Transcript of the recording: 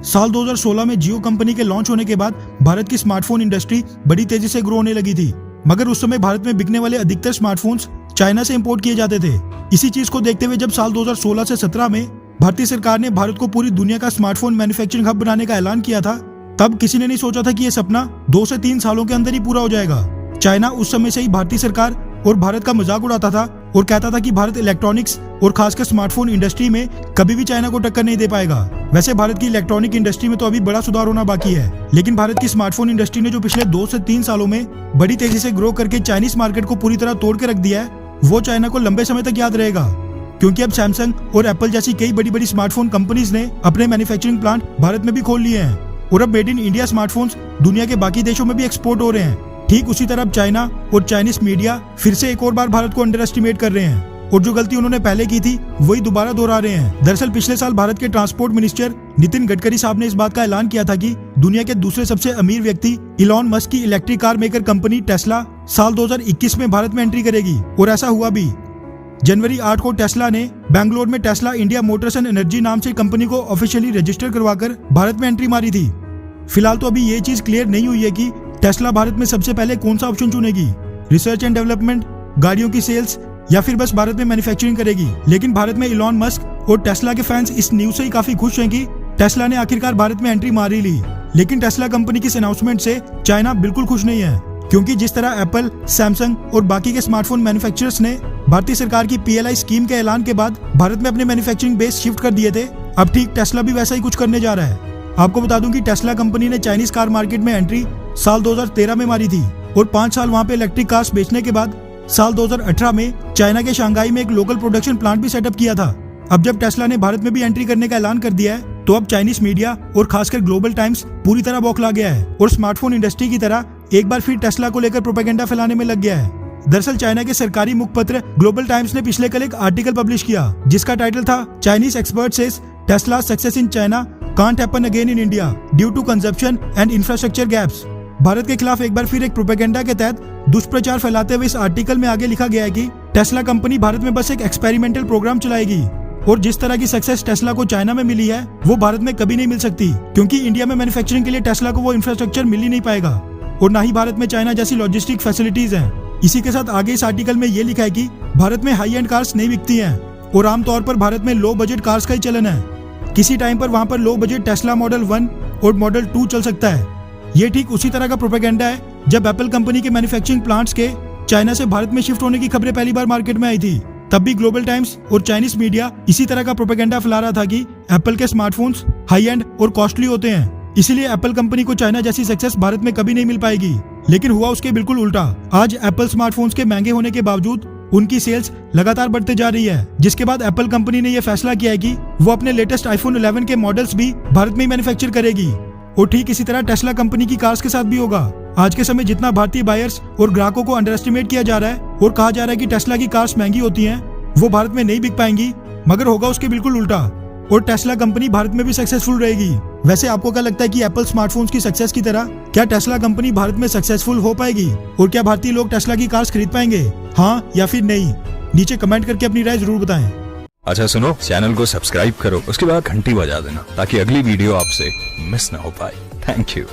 साल 2016 में जियो कंपनी के लॉन्च होने के बाद भारत की स्मार्टफोन इंडस्ट्री बड़ी तेजी से ग्रो होने लगी थी, मगर उस समय भारत में बिकने वाले अधिकतर स्मार्टफोन्स चाइना से इंपोर्ट किए जाते थे। इसी चीज को देखते हुए जब साल 2016 से 17 में भारतीय सरकार ने भारत को पूरी दुनिया का स्मार्टफोन मैन्युफैक्चरिंग हब बनाने का ऐलान किया था, तब किसी ने नहीं सोचा था कि यह सपना 2 से 3 सालों के अंदर ही पूरा हो जाएगा। चाइना उस समय से ही भारतीय सरकार और भारत का मजाक उड़ाता था और कहता था कि भारत इलेक्ट्रॉनिक्स और खासकर स्मार्टफोन इंडस्ट्री में कभी भी चाइना को टक्कर नहीं दे पाएगा। वैसे भारत की इलेक्ट्रॉनिक इंडस्ट्री में तो अभी बड़ा सुधार होना बाकी है, लेकिन भारत की स्मार्टफोन इंडस्ट्री ने जो पिछले 2 से 3 सालों में बड़ी तेजी से ग्रो करके चाइनीज मार्केट को पूरी तरह तोड़ के रख दिया है, वो चाइना को लंबे समय तक याद रहेगा। क्योंकि अब सैमसंग और एप्पल जैसी कई बड़ी बड़ी स्मार्टफोन कंपनीज ने अपने मैन्युफैक्चरिंग प्लांट भारत में भी खोल लिए हैं और अब मेड इन इंडिया स्मार्टफोन्स दुनिया के बाकी देशों में भी एक्सपोर्ट हो रहे हैं। ठीक उसी तरह चाइना और चाइनीज मीडिया फिर से एक और बार भारत को अंडर एस्टिमेट कर रहे हैं और जो गलती उन्होंने पहले की थी वही दोबारा दोहरा रहे हैं। दरअसल पिछले साल भारत के ट्रांसपोर्ट मिनिस्टर नितिन गडकरी साहब ने इस बात का ऐलान किया था कि दुनिया के दूसरे सबसे अमीर व्यक्ति इलॉन मस्क की electric car maker company Tesla साल 2021 में भारत में एंट्री करेगी और ऐसा हुआ भी। जनवरी 8 को टेस्ला ने बैंगलोर में Tesla India Motors and energy नाम से कंपनी को ऑफिशियली रजिस्टर करवाकर भारत में एंट्री मारी थी। फिलहाल तो अभी ये चीज क्लियर नहीं हुई है कि टेस्ला भारत में सबसे पहले कौन सा ऑप्शन चुनेगी, रिसर्च एंड डेवलपमेंट, गाड़ियों की सेल्स या फिर बस भारत में मैन्युफैक्चरिंग करेगी। लेकिन भारत में इलॉन मस्क और टेस्ला के फैंस इस न्यूज से ही काफी खुश हैं कि टेस्ला ने आखिरकार भारत में एंट्री मार ही ली। लेकिन टेस्ला कंपनी की इस अनाउंसमेंट से चाइना बिल्कुल खुश नहीं है, क्योंकि जिस तरह एप्पल, सैमसंग और बाकी के स्मार्टफोन मैन्युफैक्चरर्स ने भारतीय सरकार की PLI स्कीम के ऐलान के बाद भारत में अपने मैन्युफैक्चरिंग बेस शिफ्ट कर दिए थे, अब ठीक टेस्ला भी वैसा ही कुछ करने जा रहा है। आपको बता दूं कि टेस्ला कंपनी ने चाइनीज कार मार्केट में एंट्री साल 2013 में मारी थी और 5 साल वहां पे इलेक्ट्रिक कार्स बेचने के बाद साल 2018 में चाइना के शंघाई में एक लोकल प्रोडक्शन प्लांट भी सेटअप किया था। अब जब टेस्ला ने भारत में भी एंट्री करने का ऐलान कर दिया है, तो अब चाइनीज मीडिया और खासकर ग्लोबल टाइम्स पूरी तरह बौखला गया है और स्मार्टफोन इंडस्ट्री की तरह एक बार फिर टेस्ला को लेकर प्रोपेगेंडा फैलाने में लग गया है। दरअसल चाइना के सरकारी मुखपत्र ग्लोबल टाइम्स ने पिछले कल एक आर्टिकल पब्लिश किया जिसका टाइटल था Chinese expert says Tesla success in China can't happen again in India due to consumption and infrastructure gaps. Bharat के खिलाफ एक बार फिर एक प्रोपेगेंडा के तहत दुष्प्रचार फैलाते हुए इस आर्टिकल में आगे लिखा गया है कि टेस्ला कंपनी भारत में बस एक एक्सपेरिमेंटल प्रोग्राम चलाएगी और जिस तरह की सक्सेस टेस्ला को चाइना में मिली है वो भारत में कभी नहीं मिल सकती, क्योंकि इंडिया में मैन्युफैक्चरिंग के लिए टेस्ला को वो इंफ्रास्ट्रक्चर मिल ही नहीं पाएगा और न ही भारत में चाइना जैसी लॉजिस्टिक फैसिलिटीज हैं। इसी के साथ आगे इस आर्टिकल में ये लिखा है कि भारत में हाई एंड कार्स नहीं बिकती हैं और आमतौर पर भारत में लो बजट कार्स का ही चलन है। किसी टाइम पर वहां पर लो बजट टेस्ला मॉडल 1 और मॉडल 2 चल सकता है। ये ठीक उसी तरह का प्रोपेगेंडा है जब एप्पल कंपनी के मैन्युफैक्चरिंग प्लांट्स के चाइना से भारत में शिफ्ट होने की खबरें पहली बार मार्केट में आई थी, तब भी ग्लोबल टाइम्स और चाइनीज मीडिया इसी तरह का प्रोपेगेंडा फैला रहा था कि एप्पल के स्मार्टफोन्स हाई एंड और कॉस्टली होते हैं, इसीलिए एप्पल कंपनी को चाइना जैसी सक्सेस भारत में कभी नहीं मिल पाएगी। लेकिन हुआ उसके बिल्कुल उल्टा। आज एप्पल स्मार्टफोन्स के महंगे होने के बावजूद उनकी सेल्स लगातार बढ़ते जा रही है, जिसके बाद एप्पल कंपनी ने यह फैसला किया है कि वो अपने लेटेस्ट आईफोन 11 के मॉडल्स भी भारत में ही मैन्युफैक्चर करेगी और ठीक इसी तरह टेस्ला कंपनी की कार्स के साथ भी होगा। आज के समय जितना भारतीय बायर्स और ग्राहकों को अंडर एस्टिमेट किया जा रहा है और कहा जा रहा है कि टेस्ला की कार्स महंगी होती हैं, वो भारत में नहीं बिक पाएंगी, मगर होगा उसके बिल्कुल उल्टा और टेस्ला कंपनी भारत में भी सक्सेसफुल रहेगी। वैसे आपको क्या लगता है कि एप्पल स्मार्टफोन्स की सक्सेस की तरह क्या टेस्ला कंपनी भारत में सक्सेसफुल हो पाएगी और क्या भारतीय लोग टेस्ला की कार्स खरीद पाएंगे, हाँ या फिर नहीं? नीचे कमेंट करके अपनी राय जरूर बताएं। अच्छा सुनो, चैनल को सब्सक्राइब करो, उसके बाद घंटी बजा देना ताकि अगली वीडियो आपसे मिस ना हो पाए। Thank you.